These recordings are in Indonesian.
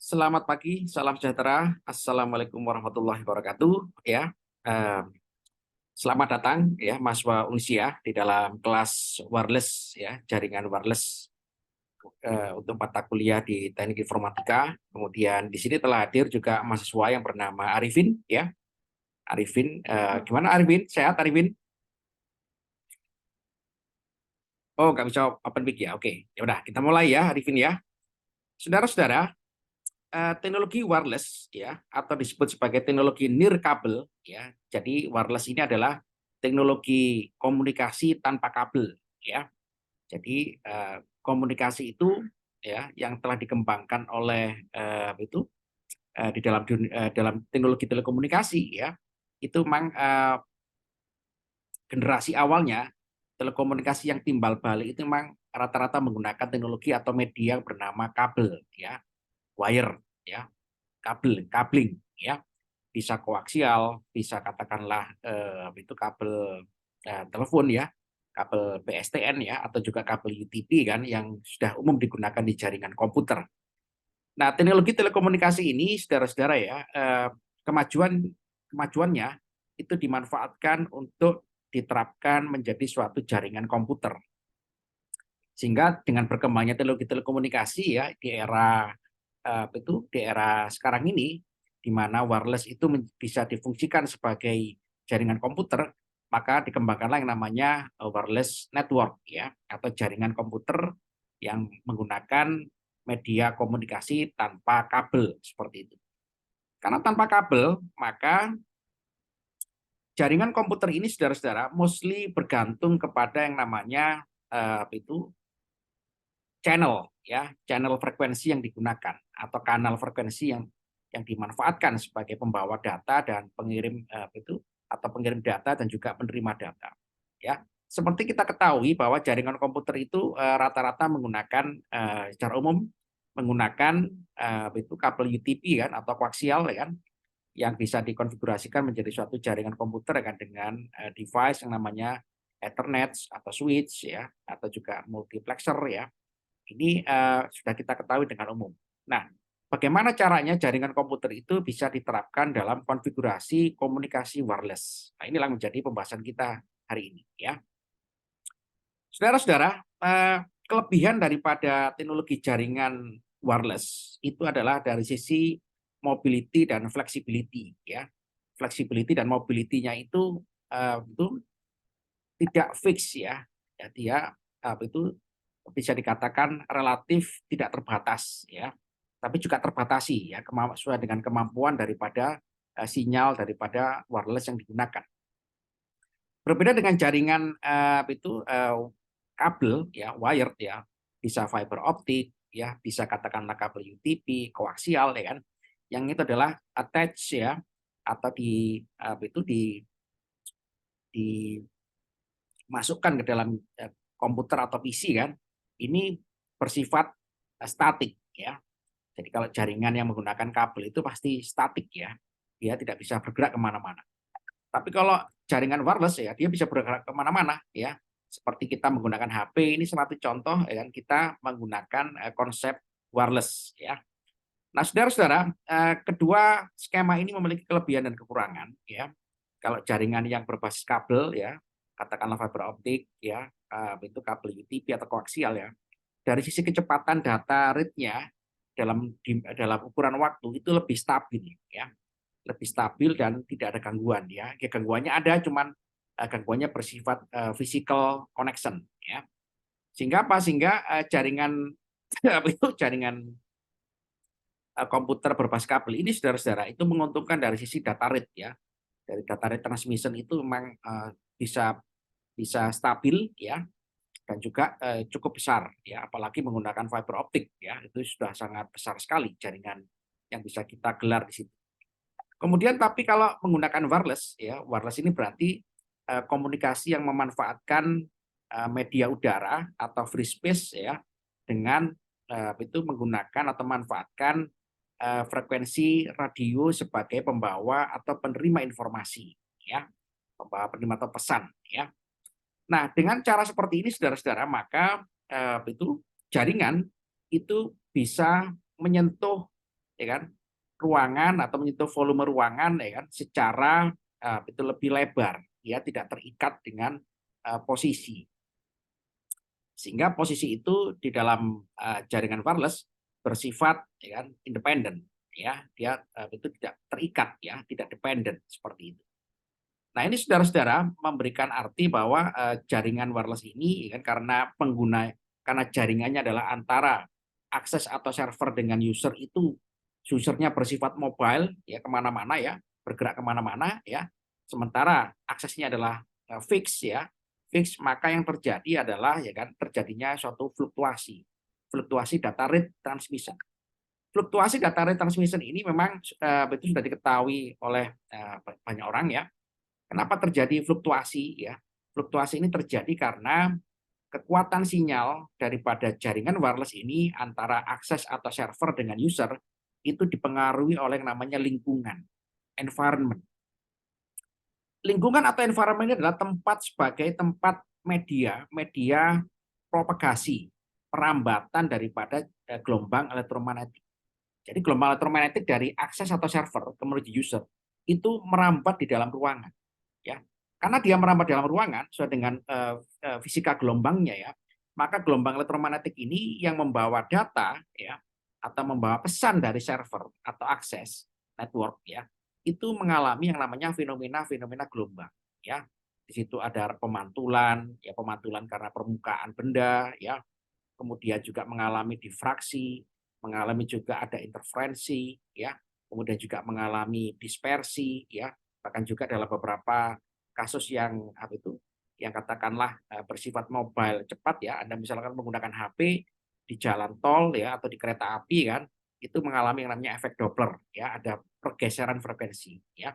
Selamat pagi, salam sejahtera. Assalamualaikum warahmatullahi wabarakatuh. Ya, eh, selamat datang ya mahasiswa Unsia di dalam kelas wireless ya, jaringan wireless untuk mata kuliah di Teknik Informatika. Kemudian di sini telah hadir juga mahasiswa yang bernama Arifin ya. Arifin, gimana Arifin? Sehat Arifin? Oh, nggak bisa open mic ya. Oke, ya udah kita mulai ya Arifin ya. Saudara-saudara, teknologi wireless ya atau disebut sebagai teknologi nirkabel ya. Jadi wireless ini adalah teknologi komunikasi tanpa kabel ya. Jadi komunikasi itu ya yang telah dikembangkan oleh di dalam teknologi telekomunikasi ya. Itu memang generasi awalnya telekomunikasi yang timbal balik itu memang rata-rata menggunakan teknologi atau media bernama kabel ya, wire ya, kabling ya, bisa koaksial, bisa katakanlah itu kabel telepon ya, kabel PSTN ya, atau juga kabel UTP kan yang sudah umum digunakan di jaringan komputer. Nah, teknologi telekomunikasi ini, saudara-saudara ya, kemajuannya itu dimanfaatkan untuk diterapkan menjadi suatu jaringan komputer. Sehingga dengan berkembangnya teknologi telekomunikasi ya di era sekarang ini, di mana wireless itu bisa difungsikan sebagai jaringan komputer, maka dikembangkanlah yang namanya wireless network ya, atau jaringan komputer yang menggunakan media komunikasi tanpa kabel seperti itu. Karena tanpa kabel, maka jaringan komputer ini, saudara-saudara, mostly bergantung kepada yang namanya channel ya, channel frekuensi yang digunakan atau kanal frekuensi yang dimanfaatkan sebagai pembawa data dan pengirim atau pengirim data dan juga penerima data. Ya, seperti kita ketahui bahwa jaringan komputer itu rata-rata menggunakan secara umum menggunakan kabel UTP kan atau koaksial ya kan, yang bisa dikonfigurasikan menjadi suatu jaringan komputer kan dengan device yang namanya Ethernet atau switch ya, atau juga multiplexer ya. Ini sudah kita ketahui dengan umum. Nah, bagaimana caranya jaringan komputer itu bisa diterapkan dalam konfigurasi komunikasi wireless? Nah, inilah menjadi pembahasan kita hari ini ya. Saudara-saudara, kelebihan daripada teknologi jaringan wireless itu adalah dari sisi mobility dan flexibility ya. Flexibility dan mobility-nya itu tidak fix ya. Ya dia itu bisa dikatakan relatif tidak terbatas ya, tapi juga terbatasi ya sesuai dengan kemampuan daripada sinyal daripada wireless yang digunakan. Berbeda dengan jaringan kabel ya, wired ya, bisa fiber optik ya, bisa katakanlah kabel UTP, koaksial ya kan, yang itu adalah attach ya, atau dimasukkan ke dalam komputer atau PC kan, ini bersifat statik ya. Jadi kalau jaringan yang menggunakan kabel itu pasti statik ya, dia tidak bisa bergerak kemana-mana. Tapi kalau jaringan wireless ya, dia bisa bergerak kemana-mana ya. Seperti kita menggunakan HP, ini satu contoh ya kan, kita menggunakan konsep wireless ya. Nah, saudara-saudara, kedua skema ini memiliki kelebihan dan kekurangan ya. Kalau jaringan yang berbasis kabel ya, katakanlah fiber optik ya, itu kabel UTP atau koaksial ya. Dari sisi kecepatan data rate-nya dalam ukuran waktu itu lebih stabil ya. Lebih stabil dan tidak ada gangguan ya. Gangguannya ada, cuman gangguannya bersifat physical connection ya. Sehingga apa? Sehingga jaringan itu jaringan komputer berbasis kabel ini, saudara-saudara, itu menguntungkan dari sisi data rate ya. Dari data rate transmission itu memang bisa bisa stabil ya, dan juga cukup besar ya, apalagi menggunakan fiber optik ya, itu sudah sangat besar sekali jaringan yang bisa kita gelar di situ. Kemudian tapi kalau menggunakan wireless ya, wireless ini berarti komunikasi yang memanfaatkan media udara atau free space ya, dengan itu menggunakan atau memanfaatkan frekuensi radio sebagai pembawa atau penerima informasi ya, pembawa penerima atau pesan ya. Nah, dengan cara seperti ini, saudara-saudara, maka itu jaringan itu bisa menyentuh ya kan, ruangan atau menyentuh volume ruangan ya kan secara itu lebih lebar, ya tidak terikat dengan posisi. Sehingga posisi itu di dalam jaringan wireless bersifat ya kan independen, ya dia itu tidak terikat, ya tidak dependen seperti itu. Nah ini saudara-saudara memberikan arti bahwa jaringan wireless ini ya kan karena jaringannya adalah antara akses atau server dengan user itu, usernya bersifat mobile ya kemana-mana ya, bergerak kemana-mana ya, sementara aksesnya adalah fix ya, fix, maka yang terjadi adalah ya kan terjadinya suatu fluktuasi data rate transmission. Fluktuasi data rate transmission ini memang itu sudah diketahui oleh banyak orang ya. Kenapa terjadi fluktuasi ya? Fluktuasi ini terjadi karena kekuatan sinyal daripada jaringan wireless ini antara akses atau server dengan user itu dipengaruhi oleh yang namanya lingkungan, environment. Lingkungan atau environment ini adalah tempat sebagai tempat media propagasi, perambatan daripada gelombang elektromagnetik. Jadi gelombang elektromagnetik dari akses atau server ke menuju user itu merambat di dalam ruangan, ya. Karena dia merambat dalam ruangan sesuai dengan fisika gelombangnya ya, maka gelombang elektromagnetik ini yang membawa data ya atau membawa pesan dari server atau akses network ya, itu mengalami yang namanya fenomena gelombang ya. Di situ ada pemantulan, ya pemantulan karena permukaan benda ya, kemudian juga mengalami difraksi, mengalami juga ada interferensi ya, kemudian juga mengalami dispersi ya, bahkan juga dalam beberapa kasus yang apa itu, yang katakanlah bersifat mobile cepat ya, Anda misalkan menggunakan HP di jalan tol ya atau di kereta api kan, itu mengalami yang namanya efek Doppler ya, ada pergeseran frekuensi ya.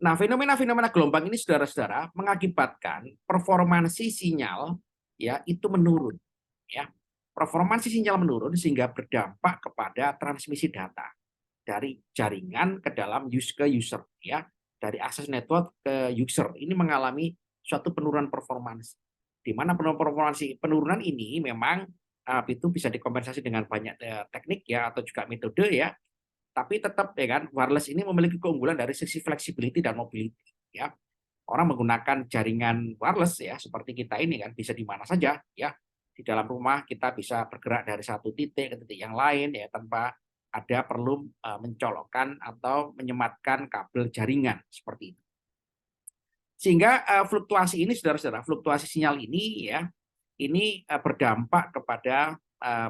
Nah, fenomena-fenomena gelombang ini saudara-saudara mengakibatkan performansi sinyal ya itu menurun ya. Performansi sinyal menurun sehingga berdampak kepada transmisi data dari jaringan ke dalam ke user ya, dari akses network ke user. Ini mengalami suatu penurunan performansi. Di mana penurunan ini memang itu bisa dikompensasi dengan banyak teknik ya atau juga metode ya, tapi tetap ya kan wireless ini memiliki keunggulan dari sisi flexibility dan mobility ya. Orang menggunakan jaringan wireless ya seperti kita ini kan bisa di mana saja ya. Di dalam rumah kita bisa bergerak dari satu titik ke titik yang lain ya tanpa ada perlu mencolokkan atau menyematkan kabel jaringan seperti itu. Sehingga fluktuasi ini saudara-saudara, fluktuasi sinyal ini ya, ini berdampak kepada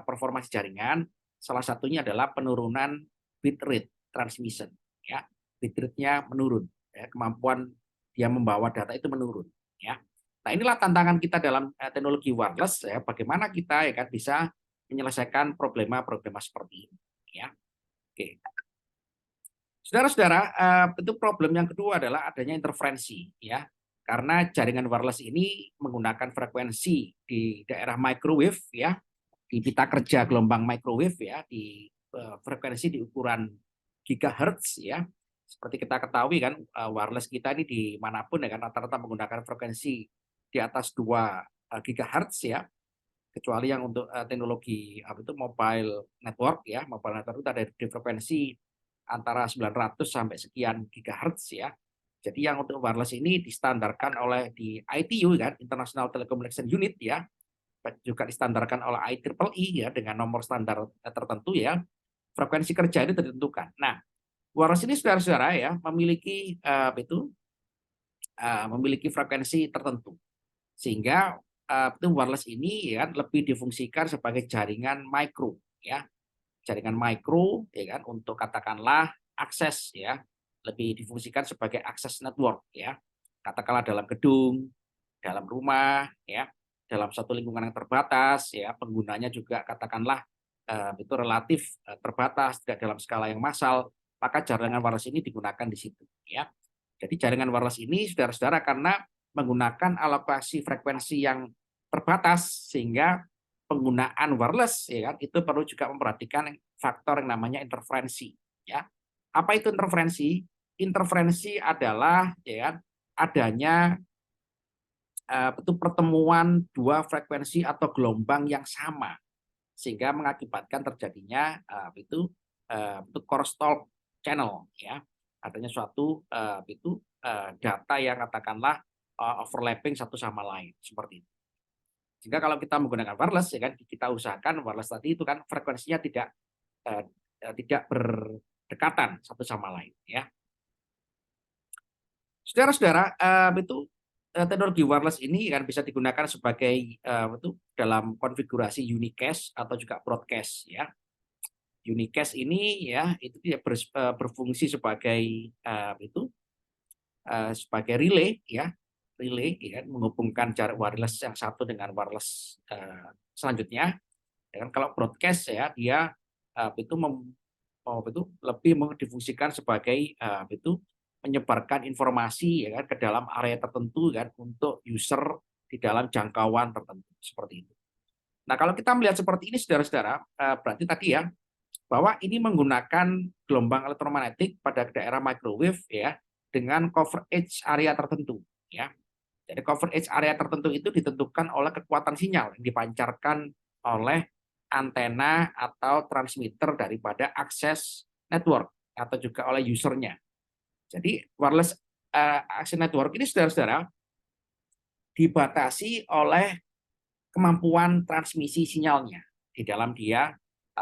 performance jaringan. Salah satunya adalah penurunan bit rate transmission ya, bit rate-nya menurun ya, kemampuan dia membawa data itu menurun ya. Nah inilah tantangan kita dalam teknologi wireless ya, bagaimana kita ya kan bisa menyelesaikan problema-problema seperti ini ya. Oke, saudara-saudara, itu problem yang kedua adalah adanya interferensi ya, karena jaringan wireless ini menggunakan frekuensi di daerah microwave ya, di pita kerja gelombang microwave ya, di frekuensi di ukuran gigahertz ya. Seperti kita ketahui kan wireless kita ini dimanapun ya kan rata-rata menggunakan frekuensi di atas 2 gigahertz ya. Kecuali yang untuk teknologi apa itu mobile network ya, mobile network itu ada di frekuensi antara 900 sampai sekian gigahertz ya. Jadi yang untuk wireless ini distandarkan oleh di ITU kan, International Telecommunication Unit ya, juga distandarkan oleh IEEE ya dengan nomor standar tertentu ya. Frekuensi kerja ini ditentukan. Nah, wireless ini saudara-saudara ya memiliki memiliki frekuensi tertentu. Sehingga itu wireless ini ya lebih difungsikan sebagai jaringan mikro ya. Jaringan mikro ya kan untuk katakanlah akses ya, lebih difungsikan sebagai akses network ya. Katakanlah dalam gedung, dalam rumah ya, dalam satu lingkungan yang terbatas ya, penggunanya juga katakanlah itu relatif terbatas, tidak dalam skala yang massal, maka jaringan wireless ini digunakan di situ ya. Jadi jaringan wireless ini saudara-saudara karena menggunakan alokasi frekuensi yang terbatas sehingga penggunaan wireless ya kan itu perlu juga memperhatikan faktor yang namanya interferensi ya. Apa itu interferensi? Interferensi adalah ya kan, adanya itu pertemuan dua frekuensi atau gelombang yang sama sehingga mengakibatkan terjadinya itu itu crosstalk channel ya. Artinya suatu data yang katakanlah overlapping satu sama lain seperti itu. Sehingga kalau kita menggunakan wireless ya kan kita usahakan wireless tadi itu kan frekuensinya tidak berdekatan satu sama lain ya. Saudara-saudara, teknologi wireless ini kan bisa digunakan sebagai dalam konfigurasi unicast atau juga broadcast ya. Unicast ini ya itu dia berfungsi sebagai sebagai relay ya, relay ya, menghubungkan jarak wireless yang satu dengan wireless selanjutnya. Dan kalau broadcast ya dia lebih difungsikan sebagai menyebarkan informasi ya kan ke dalam area tertentu kan untuk user di dalam jangkauan tertentu seperti itu. Nah, kalau kita melihat seperti ini saudara-saudara, berarti tadi ya bahwa ini menggunakan gelombang elektromagnetik pada daerah microwave ya dengan coverage area tertentu ya. Jadi coverage area tertentu itu ditentukan oleh kekuatan sinyal yang dipancarkan oleh antena atau transmitter daripada akses network atau juga oleh usernya. Jadi wireless access network ini saudara-saudara dibatasi oleh kemampuan transmisi sinyalnya di dalam dia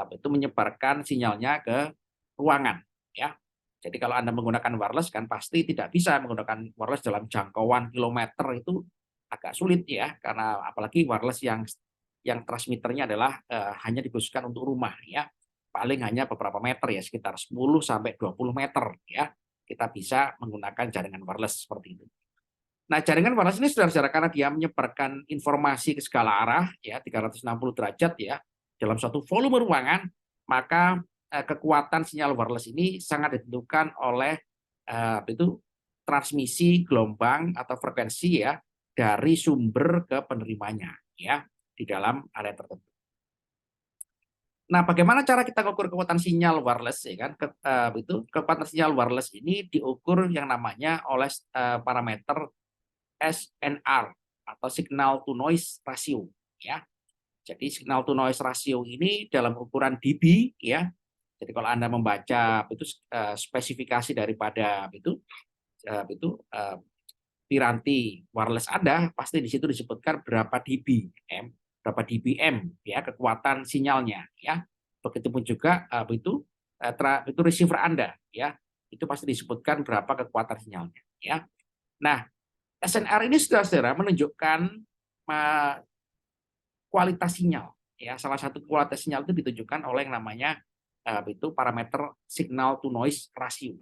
menyebarkan sinyalnya ke ruangan ya. Jadi kalau Anda menggunakan wireless kan pasti tidak bisa menggunakan wireless dalam jangkauan kilometer, itu agak sulit ya, karena apalagi wireless yang transmitternya adalah hanya dikhususkan untuk rumah ya. Paling hanya beberapa meter ya, sekitar 10 sampai 20 meter ya. Kita bisa menggunakan jaringan wireless seperti itu. Nah, jaringan wireless ini saudara-saudara karena dia menyebarkan informasi ke segala arah ya 360 derajat ya dalam suatu volume ruangan, maka kekuatan sinyal wireless ini sangat ditentukan oleh transmisi gelombang atau frekuensi ya dari sumber ke penerimanya ya di dalam area tertentu. Nah, bagaimana cara kita mengukur kekuatan sinyal wireless ya kan? Kekuatan sinyal wireless ini diukur yang namanya oleh parameter SNR atau signal to noise ratio ya. Jadi signal to noise ratio ini dalam ukuran dB ya. Jadi kalau Anda membaca spesifikasi daripada piranti wireless Anda, pasti di situ disebutkan berapa dBm ya kekuatan sinyalnya ya. Begitupun juga itu receiver Anda ya. Itu pasti disebutkan berapa kekuatan sinyalnya ya. Nah, SNR ini saudara-saudara menunjukkan kualitas sinyal ya. Salah satu kualitas sinyal itu ditunjukkan oleh yang namanya parameter signal to noise ratio.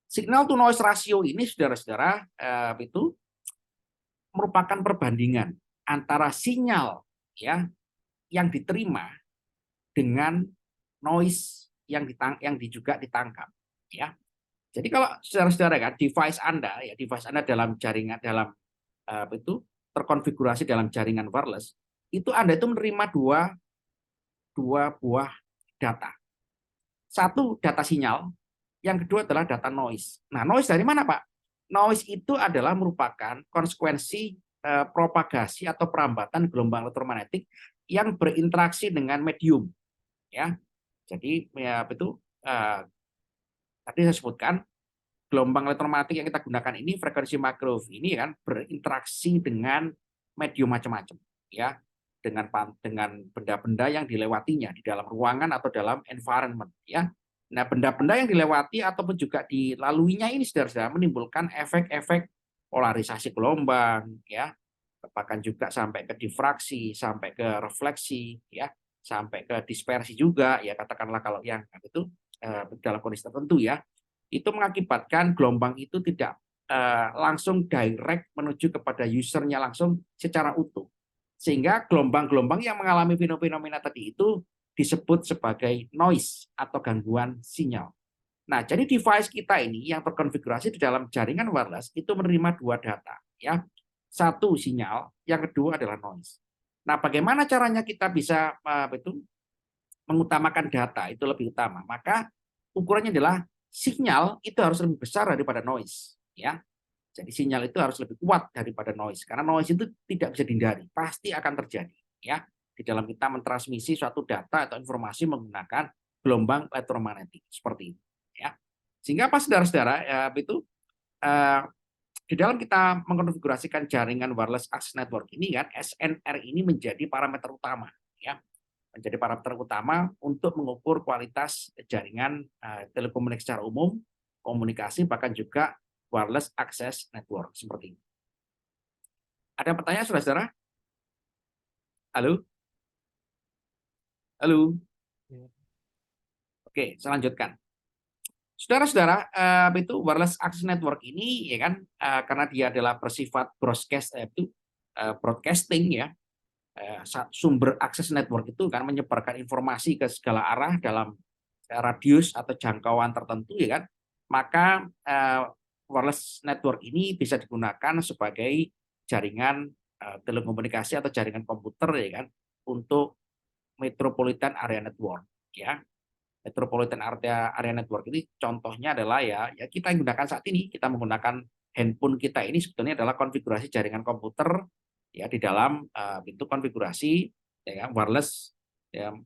Signal to noise ratio ini saudara-saudara itu merupakan perbandingan antara sinyal ya yang diterima dengan noise yang juga ditangkap ya. Jadi kalau saudara-saudara kan device Anda dalam jaringan terkonfigurasi dalam jaringan wireless, itu Anda itu menerima dua buah data. Satu data sinyal, yang kedua adalah data noise. Nah, noise dari mana, Pak? Noise itu adalah merupakan konsekuensi propagasi atau perambatan gelombang elektromagnetik yang berinteraksi dengan medium ya. Jadi ya tadi saya sebutkan gelombang elektromagnetik yang kita gunakan ini frekuensi microwave ini kan berinteraksi dengan medium macam-macam ya, dengan benda-benda yang dilewatinya di dalam ruangan atau dalam environment ya. Nah, benda-benda yang dilewati ataupun juga dilaluinya ini saudara-saudara menimbulkan efek-efek polarisasi gelombang ya, bahkan juga sampai ke difraksi, sampai ke refleksi ya, sampai ke dispersi juga ya, katakanlah kalau yang itu dalam kondisi tertentu ya, itu mengakibatkan gelombang itu tidak langsung direct menuju kepada usernya langsung secara utuh, sehingga gelombang-gelombang yang mengalami fenomena tadi itu disebut sebagai noise atau gangguan sinyal. Nah, jadi device kita ini yang terkonfigurasi di dalam jaringan wireless itu menerima dua data ya. Satu sinyal, yang kedua adalah noise. Nah, bagaimana caranya kita bisa mengutamakan data itu lebih utama? Maka ukurannya adalah sinyal itu harus lebih besar daripada noise ya. Jadi sinyal itu harus lebih kuat daripada noise, karena noise itu tidak bisa dihindari, pasti akan terjadi ya di dalam kita mentransmisi suatu data atau informasi menggunakan gelombang elektromagnetik seperti itu ya. Sehingga apa saudara-saudara itu di dalam kita mengkonfigurasikan jaringan wireless access network ini kan SNR ini menjadi parameter utama ya, menjadi parameter utama untuk mengukur kualitas jaringan telekomunikasi secara umum, komunikasi bahkan juga wireless access network seperti ini. Ada pertanyaan saudara-saudara? Halo? Halo? Oke, saya lanjutkan. Saudara-saudara, itu wireless access network ini ya kan karena dia adalah bersifat broadcasting ya, sumber akses network itu kan menyebarkan informasi ke segala arah dalam radius atau jangkauan tertentu ya kan, maka wireless network ini bisa digunakan sebagai jaringan telekomunikasi atau jaringan komputer ya kan untuk metropolitan area network ya. Metropolitan area network ini contohnya adalah ya kita yang gunakan saat ini, kita menggunakan handphone kita ini sebetulnya adalah konfigurasi jaringan komputer ya di dalam bentuk konfigurasi ya wireless ya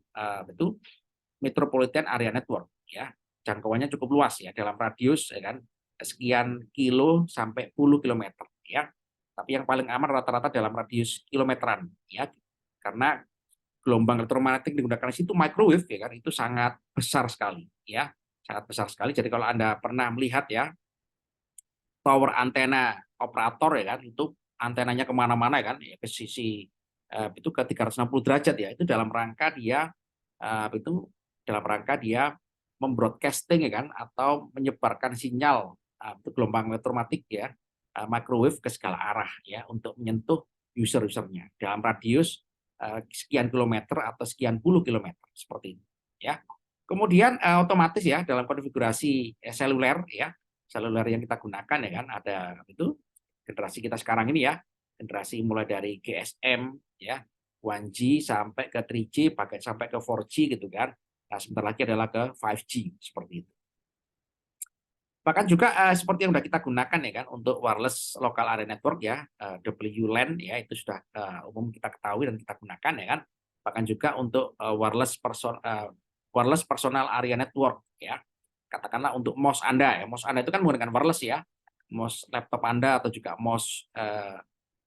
itu metropolitan area network ya. Jangkauannya cukup luas ya dalam radius ya kan sekian kilo sampai puluh kilometer ya. Tapi yang paling aman rata-rata dalam radius kilometeran ya. Karena gelombang elektromagnetik digunakan di situ microwave ya kan itu sangat besar sekali ya, sangat besar sekali. Jadi kalau Anda pernah melihat ya tower antena operator ya kan itu antenanya kemana-mana kan ya, ke sisi itu ke 360 derajat ya, itu dalam rangka dia itu dalam rangka dia membroadcasting ya kan atau menyebarkan sinyal itu gelombang elektromagnetik ya microwave ke segala arah ya untuk menyentuh user-usernya dalam radius sekian kilometer atau sekian puluh kilometer seperti itu ya. Kemudian otomatis ya dalam konfigurasi seluler ya, seluler yang kita gunakan ya kan ada itu generasi kita sekarang ini ya, generasi mulai dari GSM ya, 1G sampai ke 3G, pakai sampai ke 4G gitu kan. Nah, sebentar lagi adalah ke 5G seperti itu. Bahkan juga seperti yang sudah kita gunakan ya kan untuk wireless local area network ya, WLAN ya itu sudah umum kita ketahui dan kita gunakan ya kan. Bahkan juga untuk wireless personal area network ya. Katakanlah untuk mouse Anda ya, mouse Anda itu kan menggunakan wireless ya. Mouse laptop Anda atau juga mouse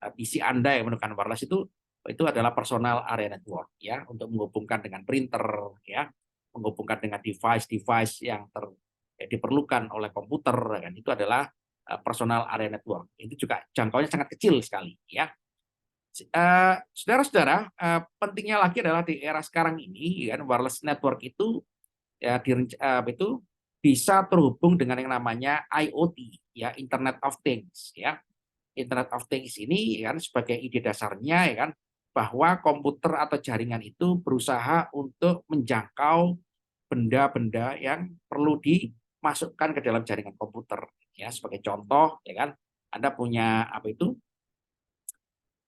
PC Anda yang menggunakan wireless itu adalah personal area network ya untuk menghubungkan dengan printer ya, menghubungkan dengan device-device yang diperlukan oleh komputer kan itu adalah personal area network. Itu juga jangkauannya sangat kecil sekali ya. Saudara-saudara, pentingnya lagi adalah di era sekarang ini kan wireless network itu ya itu bisa terhubung dengan yang namanya IoT ya, Internet of Things ya. Internet of Things ini kan sebagai ide dasarnya ya kan bahwa komputer atau jaringan itu berusaha untuk menjangkau benda-benda yang perlu dimasukkan ke dalam jaringan komputer ya. Sebagai contoh ya kan Anda punya apa itu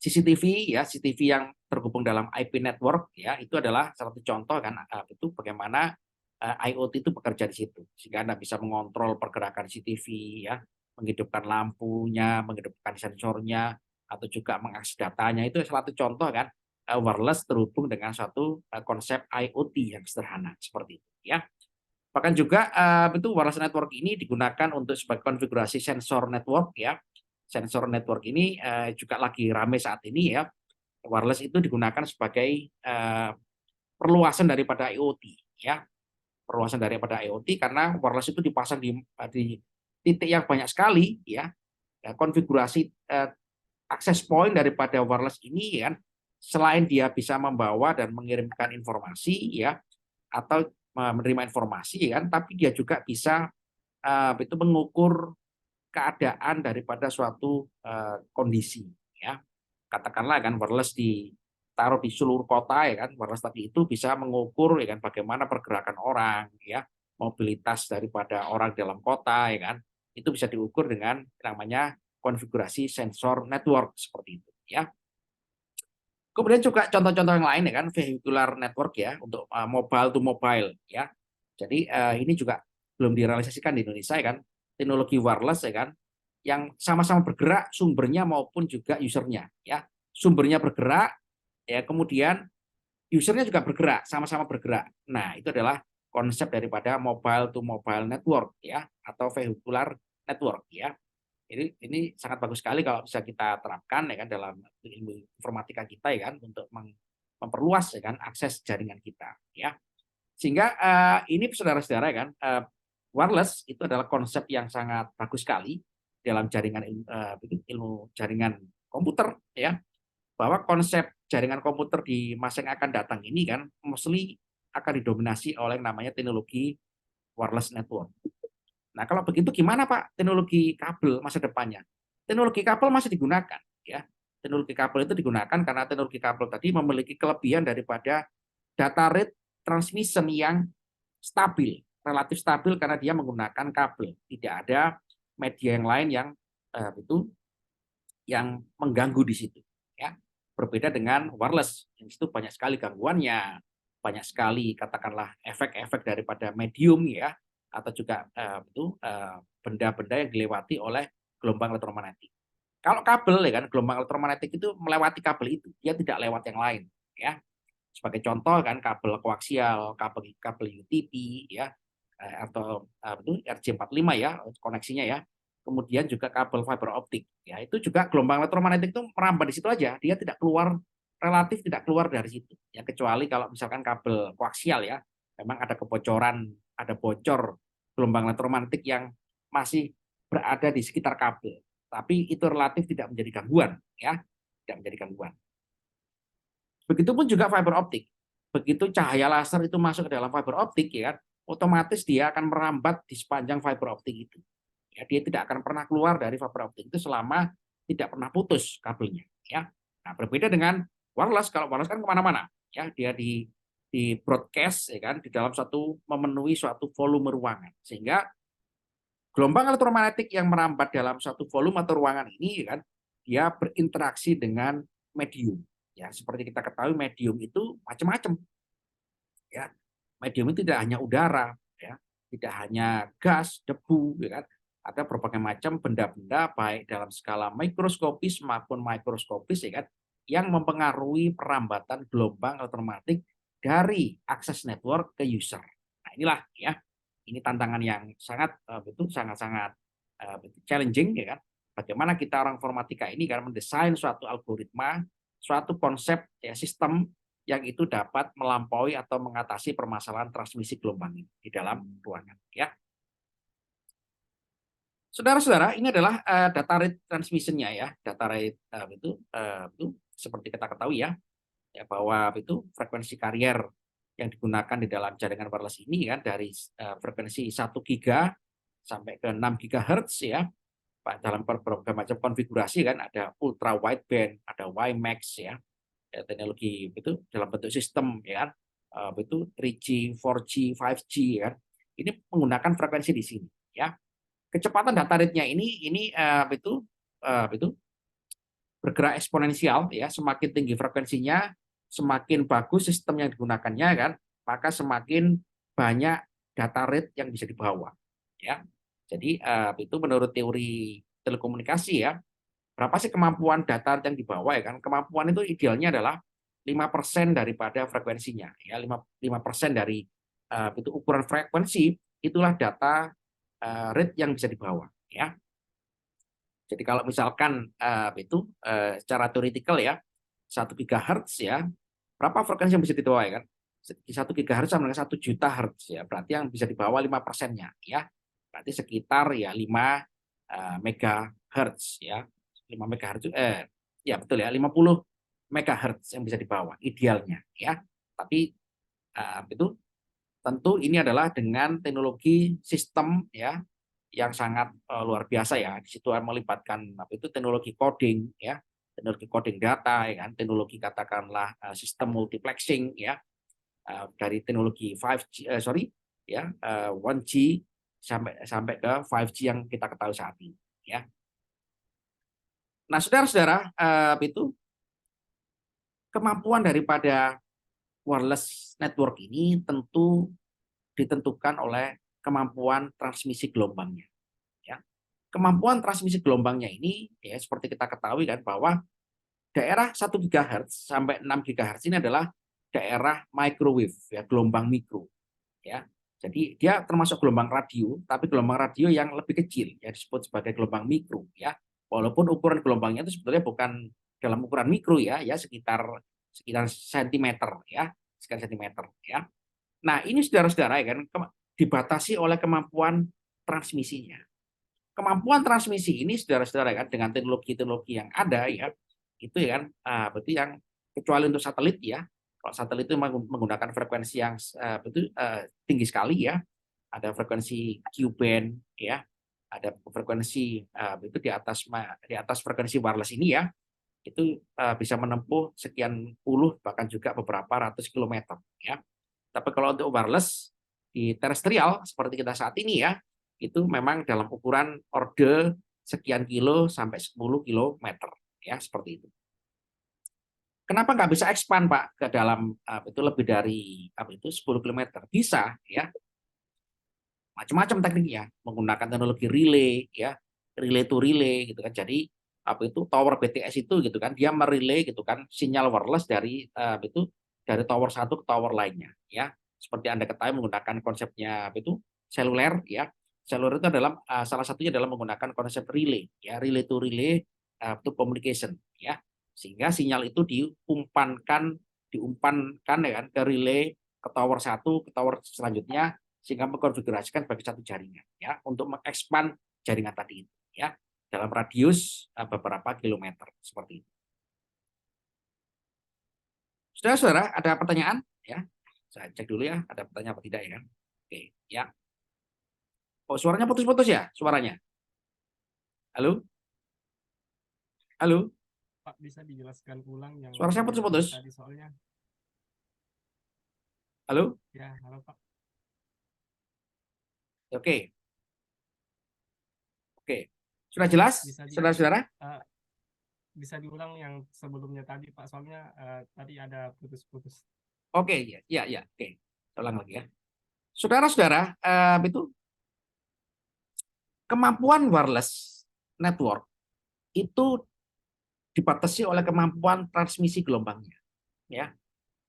CCTV ya, CCTV yang terhubung dalam IP network ya, itu adalah salah satu contoh kan itu bagaimana IoT itu bekerja di situ. Sehingga Anda bisa mengontrol pergerakan CCTV ya, menghidupkan lampunya, menghidupkan sensornya atau juga mengakses datanya. Itu salah satu contoh kan wireless terhubung dengan suatu konsep IoT yang sederhana seperti itu ya. Bahkan juga itu wireless network ini digunakan untuk sebagai konfigurasi sensor network ya. Sensor network ini juga lagi ramai saat ini ya. Wireless itu digunakan sebagai perluasan daripada IoT ya. Perluasan daripada IoT karena wireless itu dipasang di titik yang banyak sekali ya. Konfigurasi akses point daripada wireless ini ya, selain dia bisa membawa dan mengirimkan informasi ya atau menerima informasi kan, tapi dia juga bisa itu mengukur keadaan daripada suatu kondisi ya. Katakanlah kan wireless ditaruh di seluruh kota ya kan, wireless tadi itu bisa mengukur ya kan bagaimana pergerakan orang ya, mobilitas daripada orang dalam kota ya kan. Itu bisa diukur dengan namanya konfigurasi sensor network seperti itu ya. Kemudian juga contoh-contoh yang lain ya kan vehicular network ya untuk mobile to mobile ya. Jadi ini juga belum direalisasikan di Indonesia ya kan. Teknologi wireless ya kan yang sama-sama bergerak sumbernya maupun juga usernya ya. Sumbernya bergerak ya kemudian usernya juga bergerak, sama-sama bergerak. Nah, itu adalah konsep daripada mobile to mobile network ya, atau vehicular network ya. Ini sangat bagus sekali kalau bisa kita terapkan ya kan dalam ilmu informatika kita ya kan, untuk memperluas ya kan akses jaringan kita ya. Sehingga ini saudara-saudara ya kan, wireless itu adalah konsep yang sangat bagus sekali dalam jaringan ilmu jaringan komputer ya, bahwa konsep jaringan komputer di masa yang akan datang ini kan mostly akan didominasi oleh namanya teknologi wireless network. Nah, kalau begitu gimana Pak teknologi kabel masa depannya? Teknologi kabel masih digunakan ya. Teknologi kabel itu digunakan karena teknologi kabel tadi memiliki kelebihan daripada data rate transmission yang stabil, relatif stabil karena dia menggunakan kabel. Tidak ada media yang lain yang mengganggu di situ ya. Berbeda dengan wireless, yang itu banyak sekali gangguannya, banyak sekali katakanlah efek-efek daripada medium ya, atau juga benda-benda yang dilewati oleh gelombang elektromagnetik. Kalau kabel ya kan, gelombang elektromagnetik itu melewati kabel itu, dia tidak lewat yang lain ya. Sebagai contoh kan kabel koaksial, kabel UTP ya, atau RJ45 ya koneksinya ya. Kemudian juga kabel fiber optik ya, itu juga gelombang elektromagnetik itu merambat di situ aja, dia tidak keluar, relatif tidak keluar dari situ ya, kecuali kalau misalkan kabel koaksial ya, memang ada kebocoran, ada bocor gelombang elektromagnetik yang masih berada di sekitar kabel, tapi itu relatif tidak menjadi gangguan ya, tidak menjadi gangguan. Begitupun juga fiber optik. Begitu cahaya laser itu masuk ke dalam fiber optik ya, otomatis dia akan merambat di sepanjang fiber optik itu. Ya, dia tidak akan pernah keluar dari fiber optik itu selama tidak pernah putus kabelnya. Ya, nah berbeda dengan wireless. Kalau wireless kan kemana-mana, ya dia di broadcast ya kan, di dalam memenuhi suatu volume ruangan, sehingga gelombang elektromagnetik yang merambat dalam suatu volume atau ruangan ini ya kan, dia berinteraksi dengan medium. Ya, seperti kita ketahui medium itu macam-macam. Ya, medium itu tidak hanya udara, ya, tidak hanya gas, debu, ya kan, ada berbagai macam benda-benda baik dalam skala mikroskopis maupun makroskopis ya kan, yang mempengaruhi perambatan gelombang elektromagnetik dari akses network ke user. Nah, inilah ya, ini tantangan yang sangat-sangat challenging ya kan. Bagaimana kita orang informatika ini kan mendesain suatu algoritma, suatu konsep ya, sistem yang itu dapat melampaui atau mengatasi permasalahan transmisi gelombang ini di dalam ruangan ya. Saudara-saudara, ini adalah data rate transmission-nya ya. Data rate itu seperti kita ketahui ya, bahwa itu frekuensi carrier yang digunakan di dalam jaringan wireless ini kan dari frekuensi 1 giga sampai ke 6 gigahertz ya. Dalam berbagai macam konfigurasi kan, ada ultra wideband, ada WiMAX ya. Teknologi itu dalam bentuk sistem ya kan. Itu 3G, 4G, 5G ya kan. Ini menggunakan frekuensi di sini ya. Kecepatan data rate-nya ini itu bergerak eksponensial ya, semakin tinggi frekuensinya, semakin bagus sistem yang digunakannya kan, maka semakin banyak data rate yang bisa dibawa ya. Jadi itu menurut teori telekomunikasi ya, berapa sih kemampuan data yang dibawa ya kan? Kemampuan itu idealnya adalah 5% daripada frekuensinya ya, 5% dari itu ukuran frekuensi, itulah data rate yang bisa dibawa ya. Jadi kalau misalkan secara teoretikal ya 1 GHz ya, berapa frekuensi yang bisa dibawa ya kan? 1 GHz sama dengan 1 juta hertz ya, berarti yang bisa dibawa 5%-nya ya. Berarti sekitar ya 5 megahertz ya. 5 megahertz ya betul ya, 50 megahertz yang bisa dibawa idealnya ya. Tapi itu tentu ini adalah dengan teknologi sistem ya yang sangat luar biasa ya. Di situ melibatkan teknologi coding ya, teknologi coding data ya kan, teknologi katakanlah sistem multiplexing ya, dari teknologi 1G sampai ke 5G yang kita ketahui saat ini ya. Nah, saudara-saudara, itu kemampuan daripada wireless network ini tentu ditentukan oleh kemampuan transmisi gelombangnya ya. Kemampuan transmisi gelombangnya ini ya seperti kita ketahui kan, bahwa daerah 1 GHz sampai 6 GHz ini adalah daerah microwave ya, gelombang mikro ya. Jadi dia termasuk gelombang radio, tapi gelombang radio yang lebih kecil, ya disebut sebagai gelombang mikro, ya. Walaupun ukuran gelombangnya itu sebetulnya bukan dalam ukuran mikro, ya, sekitar sekitar sentimeter, ya, sekitar sentimeter, ya. Nah, ini saudara-saudara, ya kan, dibatasi oleh kemampuan transmisinya. Kemampuan transmisi ini, saudara-saudara, kan, dengan teknologi-teknologi yang ada, ya, itu ya kan, berarti yang kecuali untuk satelit, ya. Kalau satelit itu menggunakan frekuensi yang tinggi sekali, ya, ada frekuensi Q-band, ya, ada frekuensi itu di atas frekuensi wireless ini, ya, itu bisa menempuh sekian puluh bahkan juga beberapa ratus kilometer, ya. Tapi kalau untuk wireless di terestrial seperti kita saat ini, ya, itu memang dalam ukuran orde sekian kilo sampai 10 kilometer, ya, seperti itu. Kenapa nggak bisa expand, Pak, ke dalam itu lebih dari 10 kilometer? Bisa, ya. Macam-macam tekniknya, menggunakan teknologi relay, ya, relay to relay gitu kan. Jadi tower BTS itu gitu kan, dia merelay gitu kan sinyal wireless dari dari tower satu ke tower lainnya, ya. Seperti Anda ketahui menggunakan konsepnya seluler, ya. Seluler itu adalah salah satunya adalah menggunakan konsep relay, ya, relay to relay itu communication, ya. Sehingga sinyal itu diumpankan ya kan ke relay ke tower satu ke tower selanjutnya, sehingga mengkonfigurasikan sebagai satu jaringan, ya, untuk mengekspan jaringan tadi itu, ya, dalam radius beberapa kilometer seperti itu. Saudara-saudara, ada pertanyaan? Ya, saya cek dulu ya, ada pertanyaan apa tidak ya? Oke, ya. Oh, suaranya putus-putus ya, suaranya. Halo, halo, Pak, bisa dijelaskan ulang yang suara saya bagian tengah putus-putus. tadi soalnya? Halo, Ya, halo Pak. oke, oke. Sudah Pak, jelas, saudara-saudara? bisa diulang yang sebelumnya tadi Pak, soalnya tadi ada putus-putus. Oke, ya, ya, ya, oke. Ulang lagi ya. Saudara-saudara, itu kemampuan wireless network itu dibatasi oleh kemampuan transmisi gelombangnya, ya.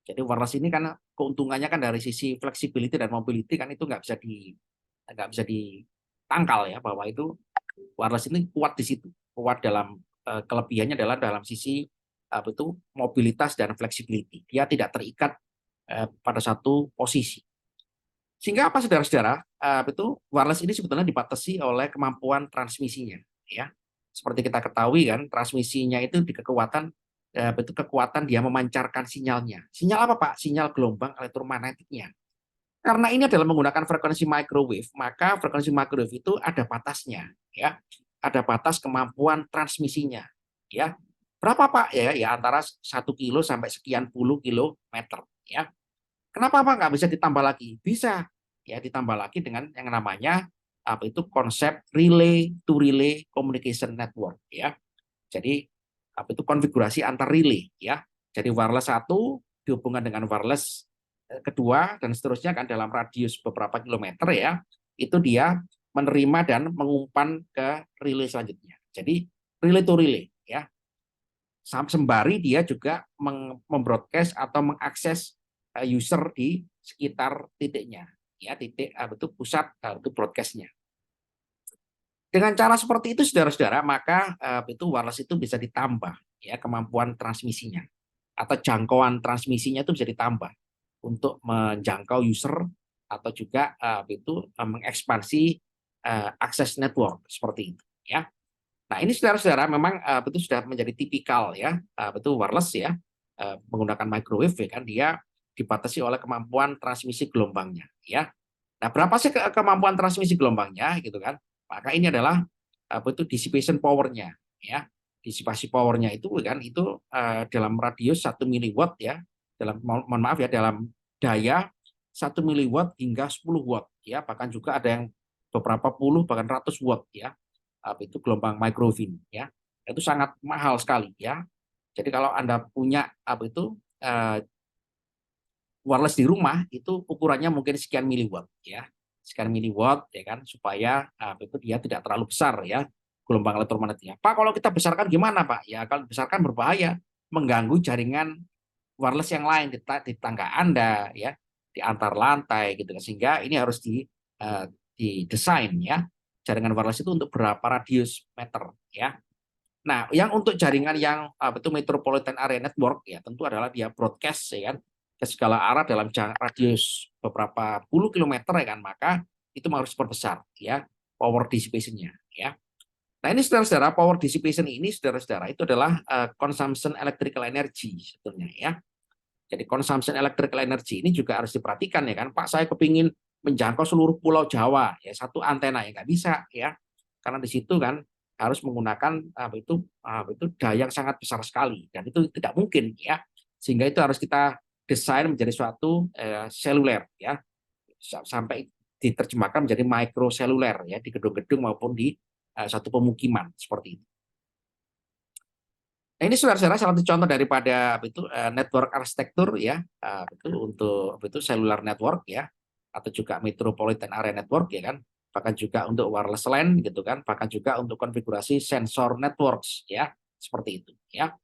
Jadi wireless ini karena keuntungannya kan dari sisi flexibility dan mobility kan itu nggak bisa ditangkal, ya, bahwa itu wireless ini kuat di situ, kuat dalam kelebihannya adalah dalam sisi mobilitas dan flexibility. Dia tidak terikat pada satu posisi. Sehingga apa, saudara-saudara, wireless ini sebetulnya dibatasi oleh kemampuan transmisinya, ya. Seperti kita ketahui kan, transmisinya itu di kekuatan dia memancarkan sinyalnya. Sinyal apa, Pak? Sinyal gelombang elektromagnetiknya. Karena ini adalah menggunakan frekuensi microwave, maka frekuensi microwave itu ada batasnya, ya. Ada batas kemampuan transmisinya, ya. Berapa, Pak? Ya antara 1 kilo sampai sekian puluh kilometer, ya. Kenapa, Pak, nggak bisa ditambah lagi? Bisa, ya, ditambah lagi dengan yang namanya konsep relay to relay communication network, ya. Jadi konfigurasi antar relay, ya. Jadi wireless satu dihubungkan dengan wireless kedua dan seterusnya kan dalam radius beberapa kilometer, ya. Itu dia menerima dan mengumpan ke relay selanjutnya. Jadi relay to relay, ya. Sembari dia juga membroadcast atau mengakses user di sekitar titiknya, ya, titik itu pusat itu broadcastnya. Dengan cara seperti itu, saudara-saudara, maka itu wireless itu bisa ditambah, ya, kemampuan transmisinya atau jangkauan transmisinya itu bisa ditambah untuk menjangkau user atau juga mengekspansi akses network seperti itu, ya. Nah, ini saudara-saudara memang itu sudah menjadi tipikal, ya, itu wireless, ya, menggunakan microwave, ya kan, dia dibatasi oleh kemampuan transmisi gelombangnya, ya. Nah, berapa sih kemampuan transmisi gelombangnya gitu kan? Maka ini adalah dissipation power-nya, ya. Disipasi powernya itu kan itu dalam radius 1 miliwatt, ya. Mohon maaf ya, dalam daya 1 miliwatt hingga 10 watt, ya. Bahkan juga ada yang beberapa puluh bahkan ratus watt, ya. Itu gelombang microwave, ya. Itu sangat mahal sekali, ya. Jadi kalau Anda punya wireless di rumah itu ukurannya mungkin sekian miliwatt, ya, sekian miliwatt, ya kan, supaya itu dia tidak terlalu besar, ya, gelombang elektromagnetiknya. Pak, kalau kita besarkan gimana, Pak? Ya kalau besarkan berbahaya, mengganggu jaringan wireless yang lain di tetangga Anda, ya, di antar lantai gitu, sehingga ini harus didesain ya jaringan wireless itu untuk berapa radius meter ya. Nah, yang untuk jaringan yang itu metropolitan area network ya tentu adalah dia broadcast ya kan ke segala arah dalam radius beberapa puluh kilometer ya kan, maka itu harus diperbesar ya power dissipation-nya ya. Nah, ini saudara-saudara, power dissipation ini saudara-saudara itu adalah consumption electrical energy sebetulnya ya. Jadi consumption electrical energy ini juga harus diperhatikan ya kan. Pak, saya kepingin menjangkau seluruh Pulau Jawa ya satu antena ya nggak bisa ya. Karena di situ kan harus menggunakan itu daya yang sangat besar sekali dan itu tidak mungkin ya. Sehingga itu harus kita desain menjadi suatu seluler ya. Sampai diterjemahkan menjadi microseluler ya di gedung-gedung maupun di satu pemukiman seperti itu. Nah, ini saudara-saudara salah satu contoh daripada network arsitektur ya, itu untuk cellular network ya, atau juga metropolitan area network ya kan, bahkan juga untuk wireless LAN gitu kan, bahkan juga untuk konfigurasi sensor networks ya, seperti itu ya.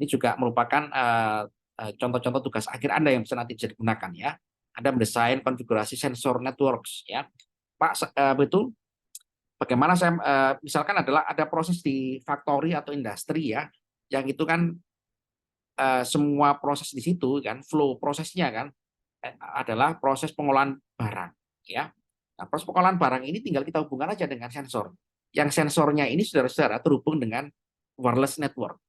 Ini juga merupakan contoh-contoh tugas akhir Anda yang bisa nanti bisa digunakan ya. Anda mendesain konfigurasi sensor networks ya. Pak, bagaimana saya misalkan adalah ada proses di factory atau industri ya, yang itu kan semua proses di situ kan flow prosesnya kan adalah proses pengolahan barang ya. Nah, proses pengolahan barang ini tinggal kita hubungkan aja dengan sensor. Yang sensornya ini saudara-saudara terhubung dengan wireless network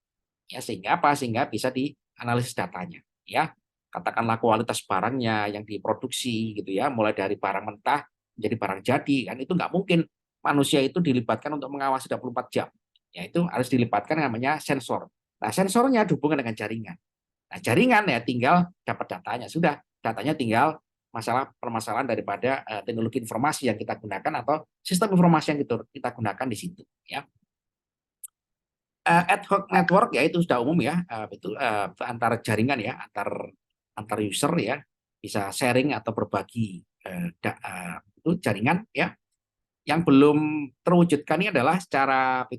ya, sehingga apa? Sehingga bisa dianalisis datanya ya. Katakanlah kualitas barangnya yang diproduksi gitu ya, mulai dari barang mentah menjadi barang jadi kan itu nggak mungkin manusia itu dilibatkan untuk mengawasi 24 jam. Ya itu harus dilibatkan namanya sensor. Nah, sensornya dihubungkan dengan jaringan. Nah, jaringan ya tinggal dapat datanya. Sudah, datanya tinggal permasalahan daripada teknologi informasi yang kita gunakan atau sistem informasi yang kita gunakan di situ ya. Ad hoc network ya itu sudah umum ya, antar jaringan ya, antar user ya, bisa sharing atau berbagi itu jaringan ya. Yang belum terwujudkan ini adalah secara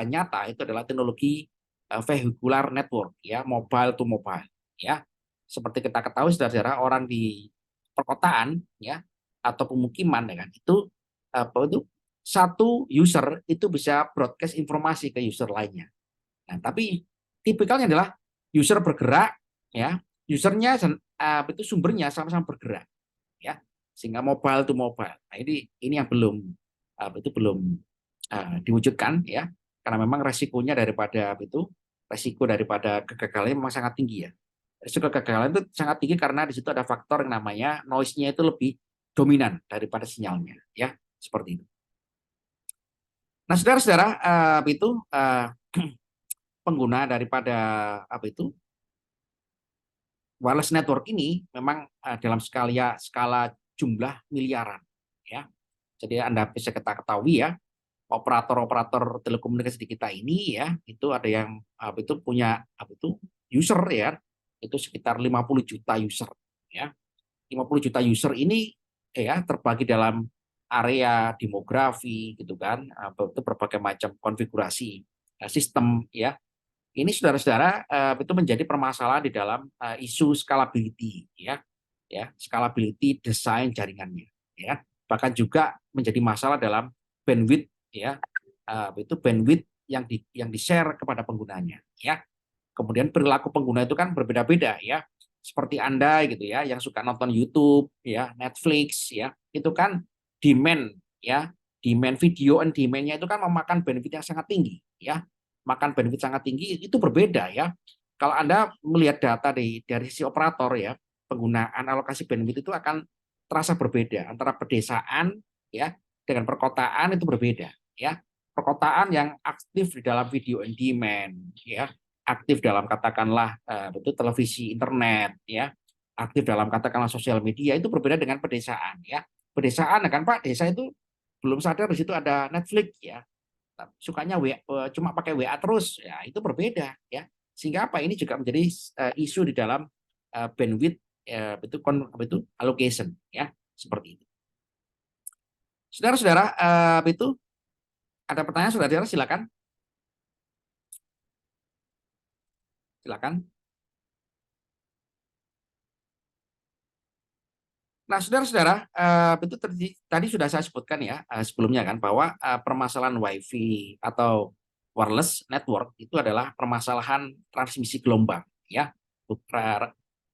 nyata itu adalah teknologi vehicular network ya, mobile to mobile ya. Seperti kita ketahui saudara-saudara, orang di perkotaan ya atau pemukiman ya kan itu satu user itu bisa broadcast informasi ke user lainnya. Nah, tapi tipikalnya adalah user bergerak ya, usernya itu sumbernya sama-sama bergerak ya, sehingga mobile to mobile. Nah, ini yang belum diwujudkan ya, karena memang resiko daripada kegagalan memang sangat tinggi ya. Risiko kegagalan itu sangat tinggi karena di situ ada faktor yang namanya noise-nya itu lebih dominan daripada sinyalnya ya, seperti itu. Nah, saudara-saudara, pengguna daripada wireless network ini memang dalam skala jumlah miliaran ya. Jadi Anda bisa ketahui ya, operator-operator telekomunikasi di kita ini ya, itu ada yang punya user ya, itu sekitar 50 juta user ya. 50 juta user ini ya terbagi dalam area demografi gitu kan, itu berbagai macam konfigurasi sistem ya. Ini saudara-saudara itu menjadi permasalahan di dalam isu scalability ya, scalability desain jaringannya ya. Bahkan juga menjadi masalah dalam bandwidth ya, itu bandwidth yang di-share kepada penggunanya ya. Kemudian perilaku pengguna itu kan berbeda-beda ya. Seperti Anda gitu ya yang suka nonton YouTube ya, Netflix ya, itu kan demand ya, demand video and demand-nya itu kan memakan bandwidth yang sangat tinggi ya. Makan bandwidth sangat tinggi itu berbeda ya. Kalau Anda melihat data dari sisi operator ya, penggunaan alokasi bandwidth itu akan terasa berbeda antara pedesaan ya dengan perkotaan itu berbeda ya. Perkotaan yang aktif di dalam video on demand ya, aktif dalam katakanlah televisi internet ya, aktif dalam katakanlah sosial media itu berbeda dengan pedesaan ya. Pedesaan kan Pak, desa itu belum sadar di situ ada Netflix ya. Sukanya cuma pakai WA terus ya, itu berbeda ya. Sehingga apa ini juga menjadi isu di dalam bandwidth itu allocation ya, seperti itu. Saudara-saudara, itu ada pertanyaan saudara-saudara, silakan. Silakan. Nah, saudara-saudara, itu tadi sudah saya sebutkan ya sebelumnya kan bahwa permasalahan WiFi atau wireless network itu adalah permasalahan transmisi gelombang ya.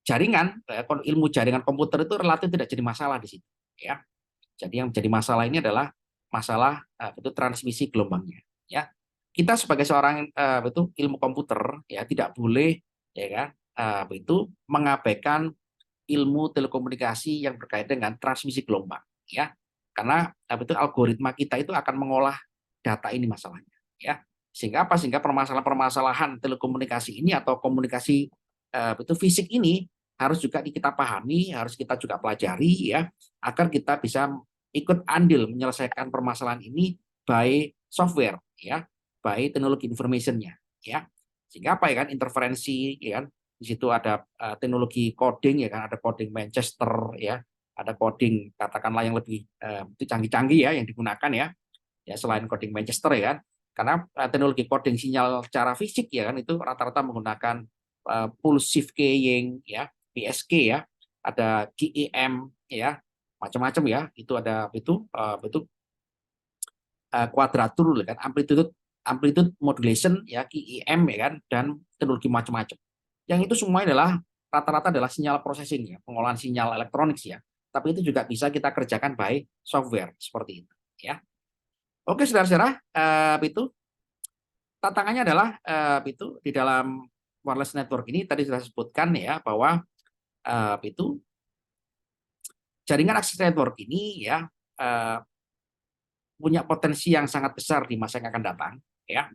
Jaringan ilmu jaringan komputer itu relatif tidak jadi masalah di situ ya. Jadi yang menjadi masalah ini adalah masalah itu transmisi gelombangnya ya. Kita sebagai seorang itu ilmu komputer ya tidak boleh ya kan itu mengabaikan ilmu telekomunikasi yang berkaitan dengan transmisi gelombang ya, karena itu algoritma kita itu akan mengolah data ini masalahnya ya, sehingga apa, sehingga permasalahan-permasalahan telekomunikasi ini atau komunikasi itu fisik ini harus juga kita pahami, harus kita juga pelajari ya, agar kita bisa ikut andil menyelesaikan permasalahan ini by software ya, by teknologi informationnya ya, sehingga apa ya kan, interferensi ya kan. Di situ ada teknologi coding ya kan, ada coding Manchester ya, ada coding katakanlah yang lebih canggih-canggih ya yang digunakan ya selain coding Manchester ya kan, karena teknologi coding sinyal secara fisik ya kan itu rata-rata menggunakan pulse shift keying ya, PSK ya, ada GEM ya, macam-macam ya, itu ada itu kuadratur kan, amplitude modulation ya, KEM ya kan, dan teknologi macam-macam. Yang itu semua adalah rata-rata adalah sinyal processing ya, pengolahan sinyal elektronik ya. Tapi itu juga bisa kita kerjakan by software seperti itu ya. Oke, saudara-saudara, itu tantangannya adalah itu di dalam wireless network ini tadi sudah sebutkan ya bahwa itu jaringan akses network ini ya punya potensi yang sangat besar di masa yang akan datang ya,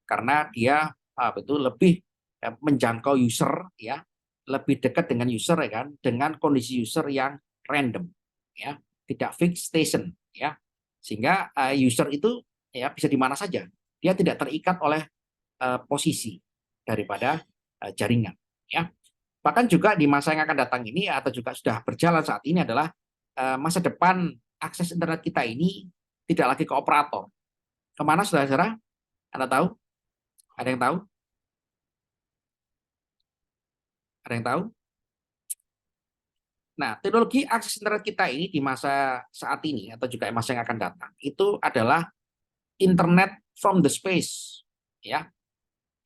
karena dia itu lebih menjangkau user ya, lebih dekat dengan user ya kan, dengan kondisi user yang random ya, tidak fixed station ya, sehingga user itu ya bisa di mana saja, dia tidak terikat oleh posisi daripada jaringan ya. Bahkan juga di masa yang akan datang ini atau juga sudah berjalan saat ini adalah masa depan akses internet kita ini tidak lagi ke operator. Kemana, saudara-saudara? Anda tahu? Ada yang tahu? Ada yang tahu? Nah, teknologi akses internet kita ini di masa saat ini atau juga masa yang akan datang itu adalah internet from the space ya.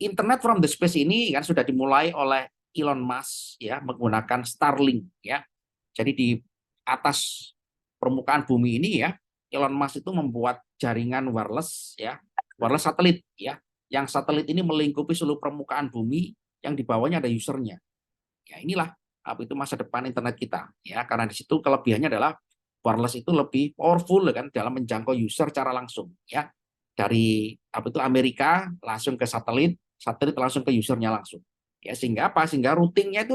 Internet from the space ini kan sudah dimulai oleh Elon Musk ya, menggunakan Starlink ya. Jadi di atas permukaan bumi ini ya, Elon Musk itu membuat jaringan wireless ya, wireless satelit ya. Yang satelit ini melingkupi seluruh permukaan bumi, yang di bawahnya ada usernya. Ya inilah itu masa depan internet kita ya, karena di situ kelebihannya adalah wireless itu lebih powerful kan dalam menjangkau user secara langsung ya, dari itu Amerika langsung ke satelit, satelit langsung ke usernya langsung ya, sehingga apa, sehingga routingnya itu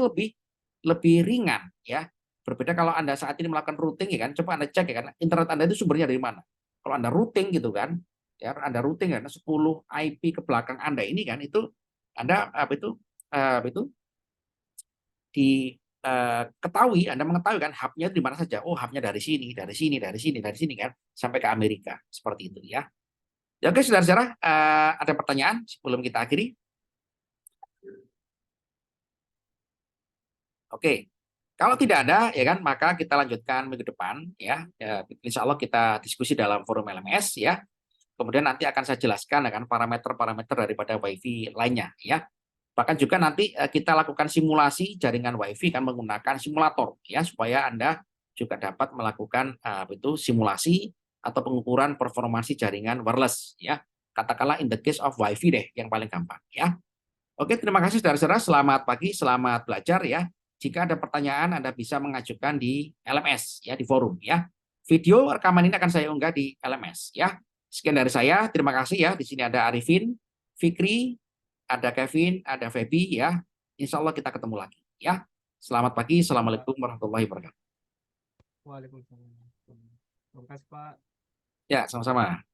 lebih ringan ya, berbeda kalau Anda saat ini melakukan routing ya kan, coba Anda cek ya kan, internet Anda itu sumbernya dari mana. Kalau Anda routing gitu kan ya, Anda routing kan 10 IP ke belakang Anda ini kan, itu Anda itu diketahui, Anda mengetahui kan hubnya di mana saja. Oh, hubnya dari sini, dari sini, dari sini, dari sini kan, sampai ke Amerika seperti itu ya. Ya oke, saudara-saudara, ada pertanyaan sebelum kita akhiri? Oke, kalau tidak ada ya kan, maka kita lanjutkan minggu depan ya. Insya Allah kita diskusi dalam forum LMS ya. Kemudian nanti akan saya jelaskan akan parameter-parameter daripada WiFi lainnya ya. Bahkan juga nanti kita lakukan simulasi jaringan WiFi kan menggunakan simulator ya, supaya Anda juga dapat melakukan itu simulasi atau pengukuran performansi jaringan wireless ya. Katakanlah in the case of WiFi deh yang paling gampang ya. Oke, terima kasih saudara-saudara. Selamat pagi, selamat belajar ya. Jika ada pertanyaan Anda bisa mengajukan di LMS ya, di forum ya. Video rekaman ini akan saya unggah di LMS ya. Sekian dari saya. Terima kasih ya. Di sini ada Arifin, Fikri, ada Kevin, ada Feby ya. Insya Allah kita ketemu lagi ya. Selamat pagi. Assalamualaikum warahmatullahi wabarakatuh. Waalaikumsalam. Terima kasih, Pak. Ya, sama-sama.